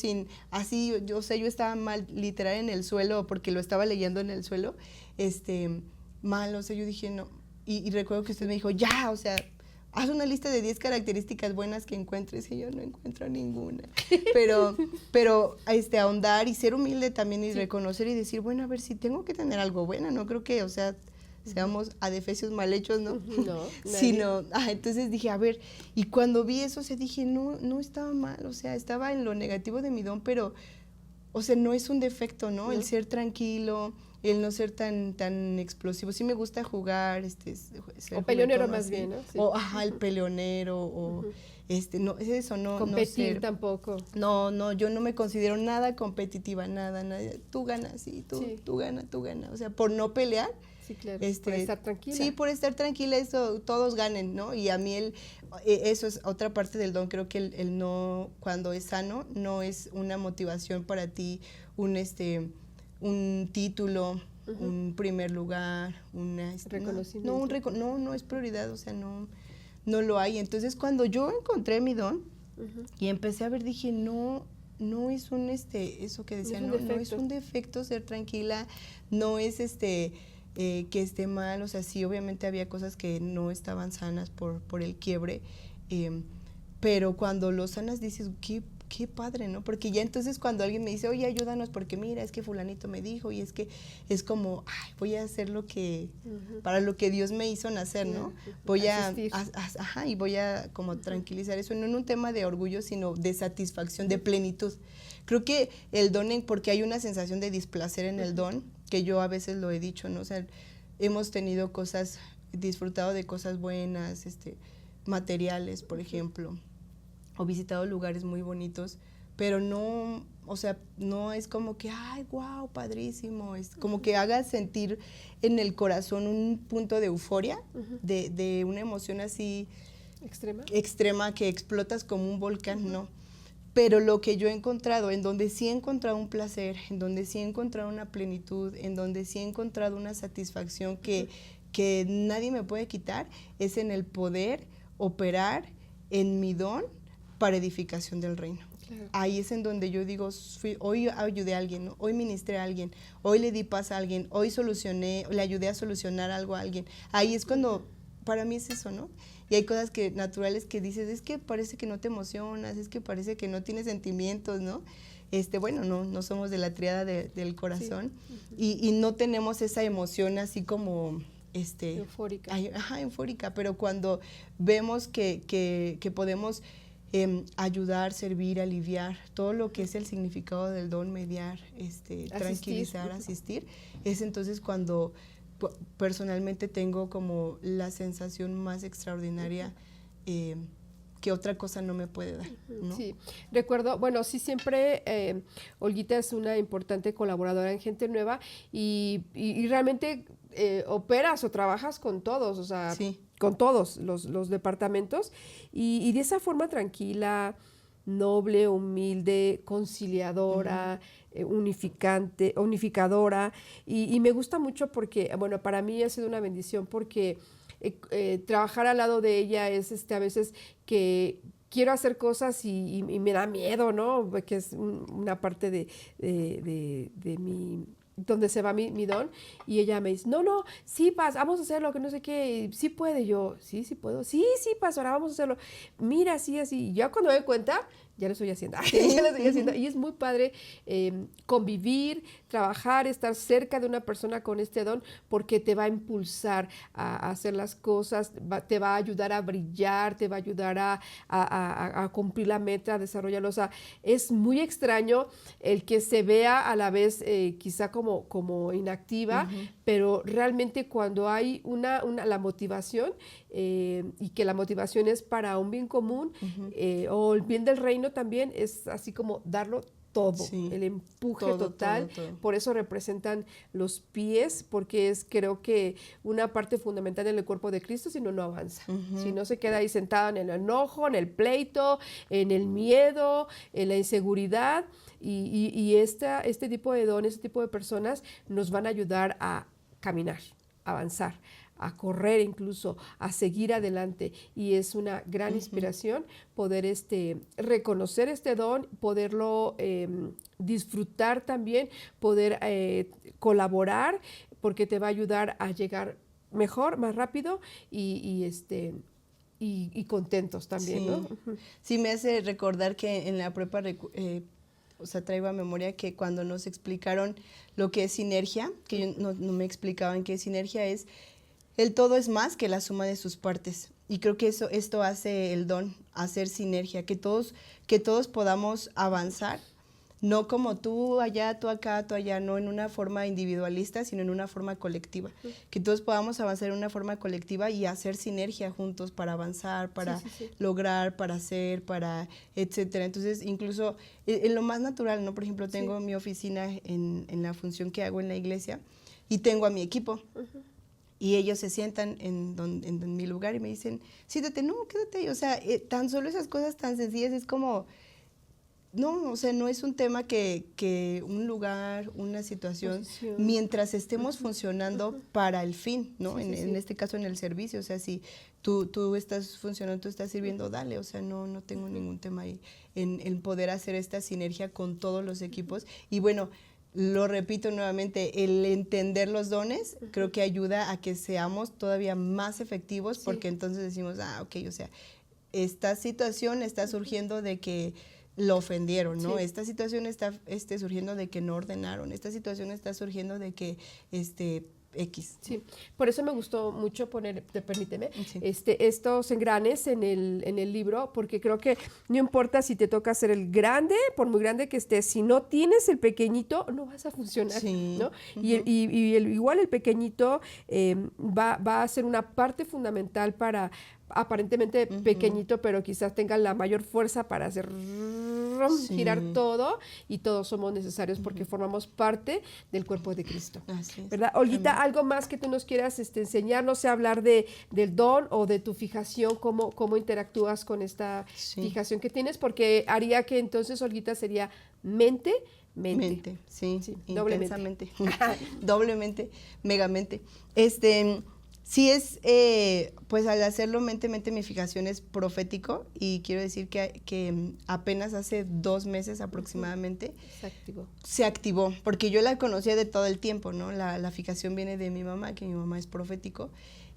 así, yo sé, yo estaba mal, literal en el suelo, porque lo estaba leyendo en el suelo, mal, o sea, yo dije, no, y recuerdo que usted me dijo, ya, o sea, haz una lista de 10 características buenas que encuentres, y yo no encuentro ninguna. Pero ahondar y ser humilde también y reconocer y decir, bueno, a ver, si tengo que tener algo bueno, no creo que, o sea, seamos adefesios mal hechos, ¿no? No, Sino, entonces dije, a ver, y cuando vi eso, dije, no estaba mal, o sea, estaba en lo negativo de mi don, pero, o sea, no es un defecto, ¿no? El ser tranquilo, el no ser tan explosivo. Sí me gusta jugar, o peleonero más bien, ¿no? Sí. O, el peleonero, o, no, es eso, no. Competir no ser, tampoco. No, yo no me considero nada competitiva, nada. Tú ganas, sí, tú ganas. O sea, por no pelear. Sí, claro, por estar tranquila. Sí, por estar tranquila, eso, todos ganen, ¿no? Y a mí eso es otra parte del don, creo que el no, cuando es sano, no es una motivación para ti, un título, un primer lugar, reconocimiento. No es prioridad, o sea, no lo hay. Entonces, cuando yo encontré mi don y empecé a ver, dije, no es un eso que decía, no es un defecto ser tranquila, no es que esté mal, o sea, sí, obviamente había cosas que no estaban sanas por el quiebre, pero cuando lo sanas dices, qué padre, ¿no? Porque ya entonces cuando alguien me dice, oye, ayúdanos porque mira, es que fulanito me dijo, y es que es como, voy a hacer para lo que Dios me hizo nacer, ¿no? Voy y voy a como tranquilizar eso, no en un tema de orgullo, sino de satisfacción, de plenitud. Creo que el don, porque hay una sensación de displacer en el don, que yo a veces lo he dicho, ¿no? O sea, hemos tenido disfrutado de cosas buenas, materiales, por ejemplo, o visitado lugares muy bonitos, pero no, o sea, no es como que, ay, wow, padrísimo, es como que haga sentir en el corazón un punto de euforia, de una emoción así extrema que explotas como un volcán, no. Pero lo que yo he encontrado, en donde sí he encontrado un placer, en donde sí he encontrado una plenitud, en donde sí he encontrado una satisfacción que nadie me puede quitar, es en el poder operar en mi don para edificación del reino. Claro. Ahí es en donde yo digo, hoy ayudé a alguien, ¿no? Hoy ministré a alguien, hoy le di paz a alguien, hoy le ayudé a solucionar algo a alguien. Ahí es cuando, para mí es eso, ¿no? Y hay cosas naturales que dices, es que parece que no te emocionas, es que parece que no tienes sentimientos, ¿no? Bueno, no somos de la tríada del corazón, sí. y no tenemos esa emoción así como eufórica. Eufórica, pero cuando vemos que podemos ayudar, servir, aliviar, todo lo que es el significado del don, mediar, tranquilizar, asistir, es entonces cuando personalmente tengo como la sensación más extraordinaria que otra cosa no me puede dar, ¿no? Sí, recuerdo, bueno, sí siempre Olguita es una importante colaboradora en Gente Nueva y realmente operas o trabajas con todos, o sea, sí. con todos los departamentos, y de esa forma tranquila, noble, humilde, conciliadora, unificadora, y me gusta mucho porque, bueno, para mí ha sido una bendición porque trabajar al lado de ella es a veces que quiero hacer cosas y me da miedo, ¿no? Que es una parte de mi donde se va mi don, y ella me dice, no, sí, Paz, vamos a hacerlo, que no sé qué, sí puede, yo, sí puedo, sí, Paz, ahora vamos a hacerlo, mira, así, y ya cuando me doy cuenta, ya lo estoy haciendo, y es muy padre convivir, trabajar, estar cerca de una persona con este don, porque te va a impulsar a hacer las cosas, te va a ayudar a brillar, te va a ayudar a cumplir la meta, a desarrollarlo. O sea, es muy extraño el que se vea a la vez quizá como inactiva, pero realmente cuando hay la motivación, y que la motivación es para un bien común, o el bien del reino también, es así como darlo todo, el empuje total. Todo. Por eso representan los pies, porque creo que una parte fundamental en el cuerpo de Cristo, si no avanza. Si no se queda ahí sentado en el enojo, en el pleito, en el miedo, en la inseguridad, y este tipo de dones, este tipo de personas nos van a ayudar a caminar, a avanzar, a correr incluso, a seguir adelante, y es una gran inspiración poder reconocer este don, poderlo disfrutar también, poder colaborar, porque te va a ayudar a llegar mejor, más rápido, y contentos también, ¿no? Sí, me hace recordar que en la prepa o sea, traigo a memoria que cuando nos explicaron lo que es sinergia, que no me explicaban qué sinergia es, el todo es más que la suma de sus partes. Y creo que esto hace el don, hacer sinergia, que todos podamos avanzar, no como tú allá, tú acá, tú allá, no en una forma individualista, sino en una forma colectiva. Que todos podamos avanzar en una forma colectiva y hacer sinergia juntos para avanzar, para lograr, para hacer, para etcétera. Entonces, incluso en lo más natural, ¿no? Por ejemplo, tengo mi oficina en la función que hago en la iglesia y tengo a mi equipo. Y ellos se sientan en mi lugar y me dicen, siéntate, no, quédate. O sea, tan solo esas cosas tan sencillas es como, no, o sea, no es un tema que un lugar, una situación, mientras estemos funcionando para el fin, ¿no? En este caso, en el servicio. O sea, si tú estás funcionando, tú estás sirviendo, dale. O sea, no tengo ningún tema ahí en poder hacer esta sinergia con todos los equipos. Y bueno, lo repito nuevamente, el entender los dones creo que ayuda a que seamos todavía más efectivos, porque entonces decimos, ok, o sea, esta situación está surgiendo de que lo ofendieron, ¿no? Esta situación está surgiendo de que no ordenaron, esta situación está surgiendo de que X. Sí, por eso me gustó mucho poner, permíteme, estos engranes en el libro, porque creo que no importa si te toca hacer el grande, por muy grande que estés, si no tienes el pequeñito, no vas a funcionar, ¿no? Igual el pequeñito va a ser una parte fundamental para aparentemente pequeñito, pero quizás tenga la mayor fuerza para hacer girar todo, y todos somos necesarios porque formamos parte del cuerpo de Cristo. ¿Verdad? Olguita, algo más que tú nos quieras enseñar, no sé, hablar del don o de tu fijación, cómo interactúas con esta fijación que tienes, porque haría que entonces, Olguita, sería mente, sí, doblemente. Doblemente, megamente. Sí es, pues al hacerlo mente, mi fijación es profético, y quiero decir que apenas hace 2 meses aproximadamente se activó, porque yo la conocía de todo el tiempo, ¿no? La fijación viene de mi mamá, que mi mamá es profético,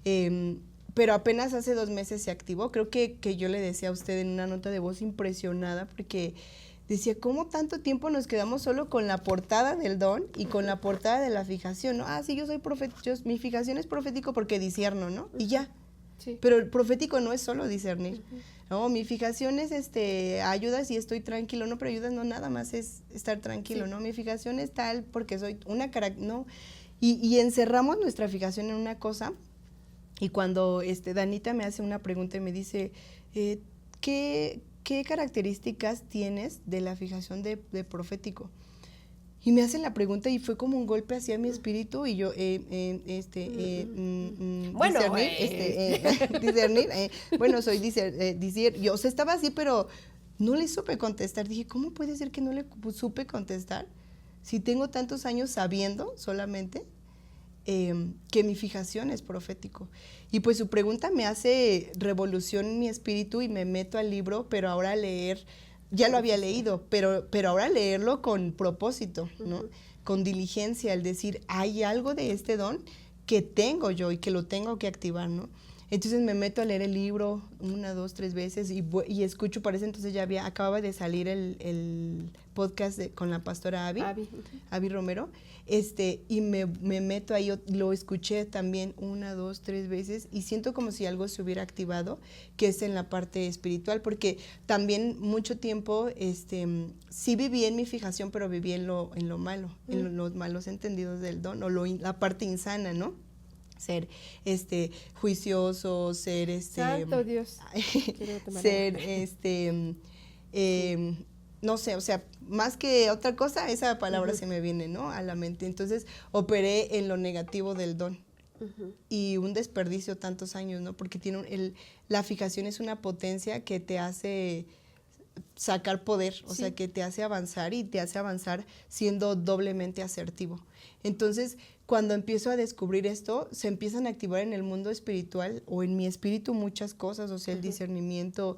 pero apenas hace 2 meses se activó. Creo que yo le decía a usted en una nota de voz impresionada, porque decía, ¿cómo tanto tiempo nos quedamos solo con la portada del don y con la portada de la fijación, ¿no? Sí, yo soy profético, mi fijación es profético porque discierno, ¿no? Y ya. Pero el profético no es solo discernir. No, mi fijación es ayudas y estoy tranquilo, no, pero ayudas no nada más es estar tranquilo, ¿no? Mi fijación es tal porque soy una no. Y encerramos nuestra fijación en una cosa, y cuando Danita me hace una pregunta y me dice, ¿qué características tienes de la fijación de profético? Y me hacen la pregunta y fue como un golpe hacia mi espíritu y yo, Bueno, discernir, bueno, soy discernir. Yo, o sea, estaba así, pero no le supe contestar. Dije, ¿cómo puede ser que no le supe contestar si tengo tantos años sabiendo solamente que mi fijación es profético? Y pues su pregunta me hace revolución en mi espíritu y me meto al libro, pero ahora a leer, ya lo había leído, pero ahora leerlo con propósito, ¿no? Con diligencia, al decir, hay algo de este don que tengo yo y que lo tengo que activar, ¿no? Entonces me meto a leer el libro 1, 2, 3 veces y escucho, parece entonces acababa de salir el podcast con la pastora Abby Romero, y me meto ahí, lo escuché también 1, 2, 3 veces y siento como si algo se hubiera activado, que es en la parte espiritual, porque también mucho tiempo, sí viví en mi fijación, pero viví en lo malo, en los malos entendidos del don, o la parte insana, ¿no? Ser juicioso, ser Santo Dios. ser no sé, o sea, más que otra cosa, esa palabra se me viene, ¿no?, a la mente. Entonces, operé en lo negativo del don. Y un desperdicio tantos años, ¿no? Porque la fijación es una potencia que te hace sacar poder, o sea, que te hace avanzar y te hace avanzar siendo doblemente asertivo. Entonces, cuando empiezo a descubrir esto, se empiezan a activar en el mundo espiritual o en mi espíritu muchas cosas, o sea, el discernimiento,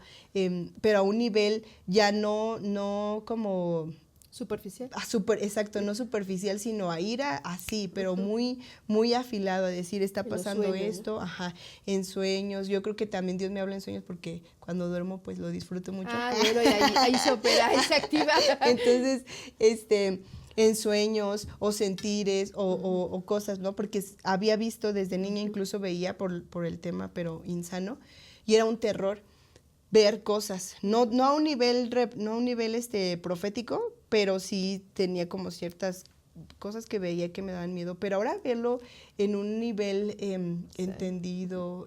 pero a un nivel ya no como... Superficial. Exacto, no superficial, sino a ir así, pero muy, muy afilado, a decir, está pasando sueños, esto, ¿no? En sueños. Yo creo que también Dios me habla en sueños porque cuando duermo, pues lo disfruto mucho. Bueno, y ahí se opera, ahí se activa. Entonces, en sueños o sentires o cosas, ¿no? Porque había visto desde niña, incluso veía por el tema, pero insano, y era un terror ver cosas, no a un nivel profético, pero sí tenía como ciertas cosas que veía que me daban miedo, pero ahora verlo en un nivel entendido,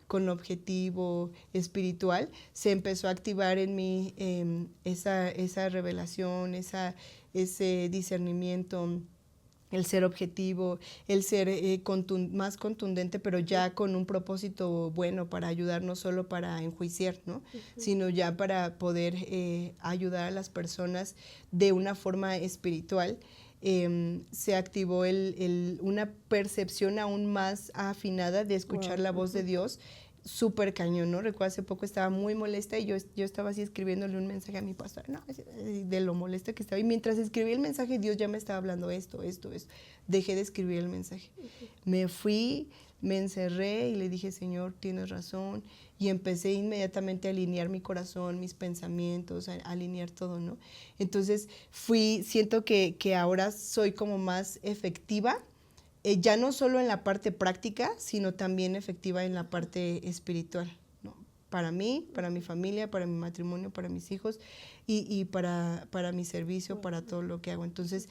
con objetivo espiritual, se empezó a activar en mí esa revelación, ese discernimiento, el ser objetivo, el ser más contundente, pero ya con un propósito bueno para ayudar, no solo para enjuiciar, ¿no? Sino ya para poder ayudar a las personas de una forma espiritual. Se activó una percepción aún más afinada de escuchar la voz de Dios, súper cañón, ¿no? Recuerdo hace poco estaba muy molesta y yo estaba así escribiéndole un mensaje a mi pastor, no, de lo molesta que estaba. Y mientras escribí el mensaje, Dios ya me estaba hablando esto. Dejé de escribir el mensaje. Me fui, me encerré y le dije, Señor, tienes razón. Y empecé inmediatamente a alinear mi corazón, mis pensamientos, a alinear todo, ¿no? Entonces siento que ahora soy como más efectiva, ya no solo en la parte práctica, sino también efectiva en la parte espiritual, ¿no? Para mí, para mi familia, para mi matrimonio, para mis hijos y para mi servicio, para todo lo que hago. Entonces,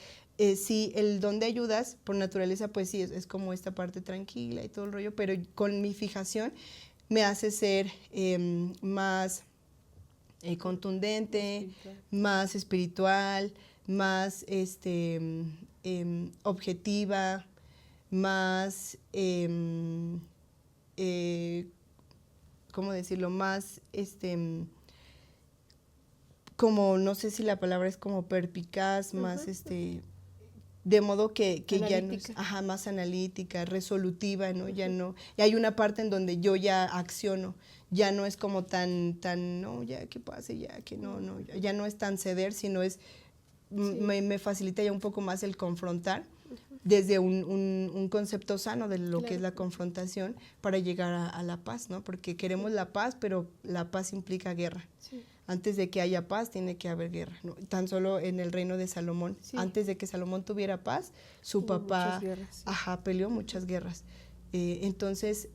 sí, el don de ayudas, por naturaleza, pues sí, es como esta parte tranquila y todo el rollo, pero con mi fijación me hace ser más contundente, más espiritual, más objetiva, más, ¿cómo decirlo? Más, como, no sé si la palabra es como perspicaz, más, de modo que ya no es, más analítica, resolutiva, ¿no? Ya no, y hay una parte en donde yo ya acciono, ya no es como tan, no, ya que pase, ya que no, ya no es tan ceder, sino es, me facilita ya un poco más el confrontar, desde un concepto sano de lo que es la confrontación para llegar a la paz, ¿no? Porque queremos la paz, pero la paz implica guerra. Sí. Antes de que haya paz, tiene que haber guerra, ¿no? Tan solo en el reino de Salomón, antes de que Salomón tuviera paz, su papá peleó muchas guerras. Entonces,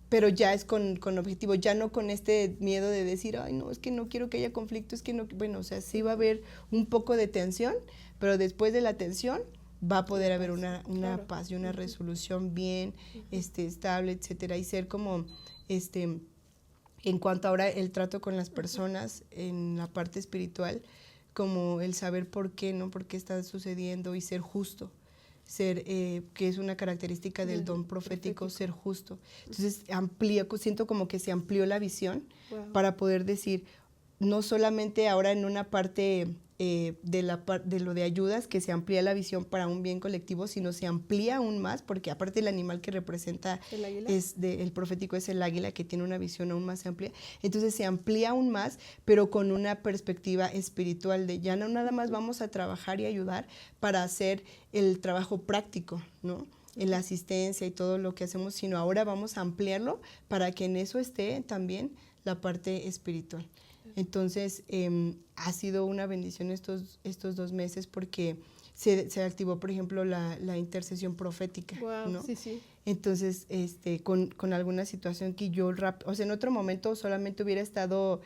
pero ya es con objetivo, ya no con este miedo de decir, ay, no, es que no quiero que haya conflicto, es que no, bueno, o sea, sí va a haber un poco de tensión, pero después de la tensión va a poder haber una paz y una resolución bien, estable, etcétera, y ser como, en cuanto ahora el trato con las personas en la parte espiritual, como el saber por qué, ¿no? Por qué está sucediendo y ser justo. Que es una característica del don profético, ser justo. Entonces, siento como que se amplió la visión para poder decir, no solamente ahora en una parte de lo de ayudas, que se amplía la visión para un bien colectivo, sino se amplía aún más, porque aparte el animal que representa el profético es el águila, que tiene una visión aún más amplia. Entonces se amplía aún más, pero con una perspectiva espiritual de ya no nada más vamos a trabajar y ayudar para hacer el trabajo práctico, ¿no? En la asistencia y todo lo que hacemos, sino ahora vamos a ampliarlo para que en eso esté también la parte espiritual. Entonces, ha sido una bendición estos 2 meses porque se activó, por ejemplo, la intercesión profética, wow, ¿no? Sí, sí. Entonces, con alguna situación que yo, en otro momento solamente hubiera estado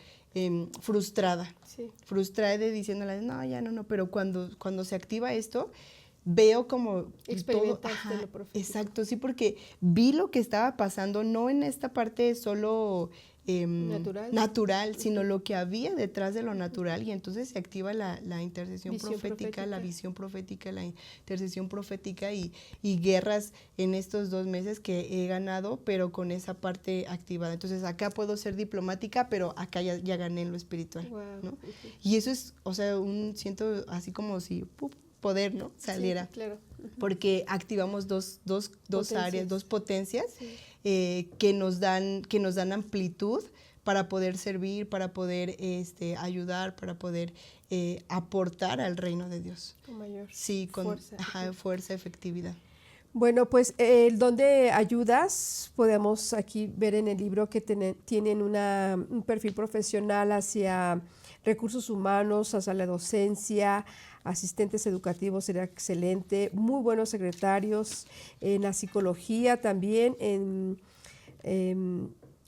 frustrada, diciéndole, no, ya no, pero cuando se activa esto, veo como experimentaste lo profético. Exacto, sí, porque vi lo que estaba pasando, no en esta parte solo natural, sino lo que había detrás de lo natural, y entonces se activa la intercesión profética, la visión profética, la intercesión profética y guerras en estos 2 meses que he ganado, pero con esa parte activada. Entonces acá puedo ser diplomática, pero acá ya gané en lo espiritual, wow, ¿no? Y eso es, o sea, siento así como si poder, ¿no? Saliera. Sí, claro. Porque activamos dos áreas, 2 potencias que nos dan amplitud para poder servir, para poder ayudar, para poder aportar al reino de Dios. Con mayor fuerza, efectividad. Bueno, pues el don de ayudas, podemos aquí ver en el libro que tienen un perfil profesional hacia recursos humanos, hacia la docencia, asistentes educativos sería excelente, muy buenos secretarios, en la psicología también,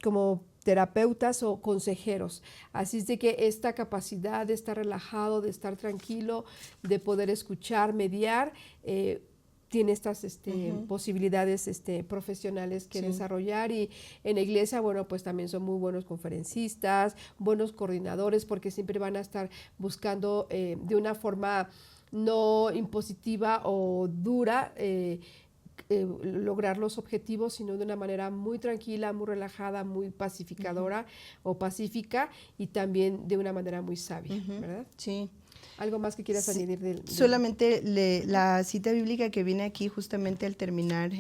como terapeutas o consejeros. Así es de que esta capacidad de estar relajado, de estar tranquilo, de poder escuchar, mediar, tiene estas posibilidades profesionales que desarrollar, y en la iglesia, bueno, pues también son muy buenos conferencistas, buenos coordinadores, porque siempre van a estar buscando de una forma no impositiva o dura lograr los objetivos, sino de una manera muy tranquila, muy relajada, muy pacificadora o pacífica, y también de una manera muy sabia, ¿verdad? Sí. ¿Algo más que quieras añadir? Solamente la cita bíblica que viene aquí justamente al terminar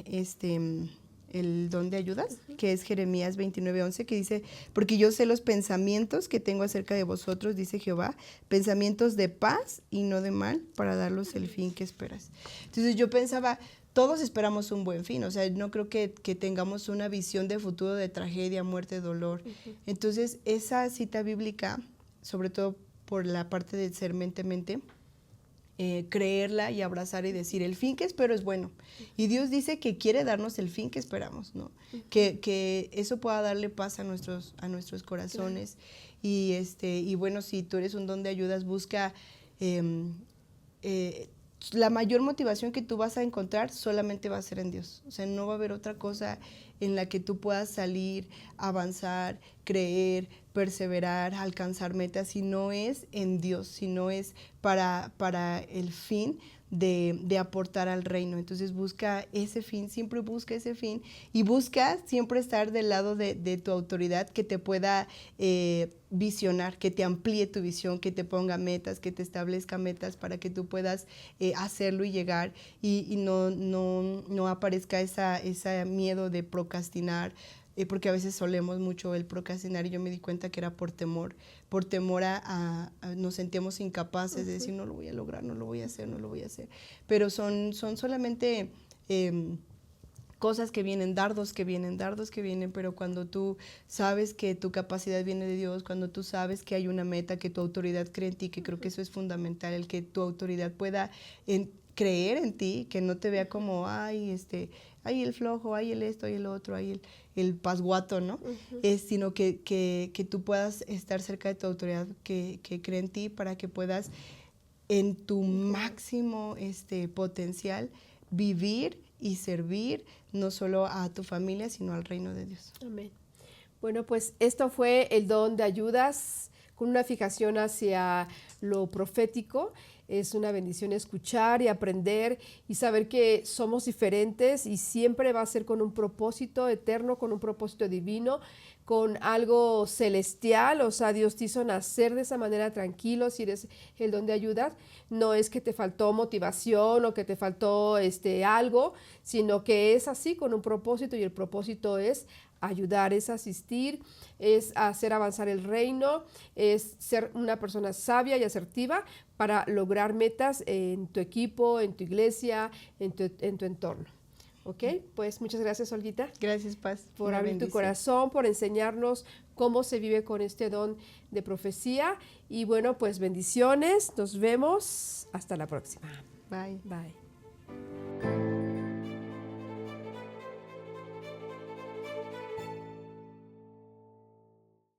el don de ayudas, que es Jeremías 29:11, que dice, porque yo sé los pensamientos que tengo acerca de vosotros, dice Jehová, pensamientos de paz y no de mal, para darlos el fin que esperas. Entonces yo pensaba, todos esperamos un buen fin, o sea, no creo que tengamos una visión de futuro de tragedia, muerte, dolor. Entonces esa cita bíblica, sobre todo por la parte de ser mente, creerla y abrazar y decir, el fin que espero es bueno. Y Dios dice que quiere darnos el fin que esperamos, ¿no? Que eso pueda darle paz a nuestros corazones. Claro. Y bueno, si tú eres un don de ayudas, busca la mayor motivación que tú vas a encontrar solamente va a ser en Dios. O sea, no va a haber otra cosa en la que tú puedas salir, avanzar, creer, perseverar, alcanzar metas, si no es en Dios, si no es para el fin de aportar al reino. Entonces busca ese fin, siempre busca ese fin, y busca siempre estar del lado de tu autoridad, que te pueda visionar, que te amplíe tu visión, que te ponga metas, que te establezca metas para que tú puedas hacerlo y llegar, y no aparezca ese miedo de procrastinar, porque a veces solemos mucho el procrastinar, y yo me di cuenta que era por temor a nos sentíamos incapaces de decir, no lo voy a lograr, no lo voy a hacer, pero son solamente cosas que vienen, dardos que vienen, pero cuando tú sabes que tu capacidad viene de Dios, cuando tú sabes que hay una meta, que tu autoridad cree en ti, que creo que eso es fundamental, el que tu autoridad pueda creer en ti, que no te vea como, ay, el flojo, ay, el esto, ay, el otro, ay, el pasguato, ¿no? Sino que tú puedas estar cerca de tu autoridad, que cree en ti, para que puedas en tu máximo potencial vivir y servir no solo a tu familia, sino al reino de Dios. Amén. Bueno, pues esto fue el don de ayudas con una fijación hacia lo profético. Es una bendición escuchar y aprender y saber que somos diferentes y siempre va a ser con un propósito eterno, con un propósito divino, con algo celestial. O sea, Dios te hizo nacer de esa manera tranquilo, si eres el don de ayudar. No es que te faltó motivación o que te faltó algo, sino que es así con un propósito, y el propósito es ayudar, es asistir, es hacer avanzar el reino, es ser una persona sabia y asertiva para lograr metas en tu equipo, en tu iglesia, en tu entorno. ¿Ok? Pues muchas gracias, Olguita. Gracias, Paz. Por abrir tu corazón, por enseñarnos cómo se vive con este don de profecía. Y bueno, pues bendiciones. Nos vemos. Hasta la próxima. Bye. Bye.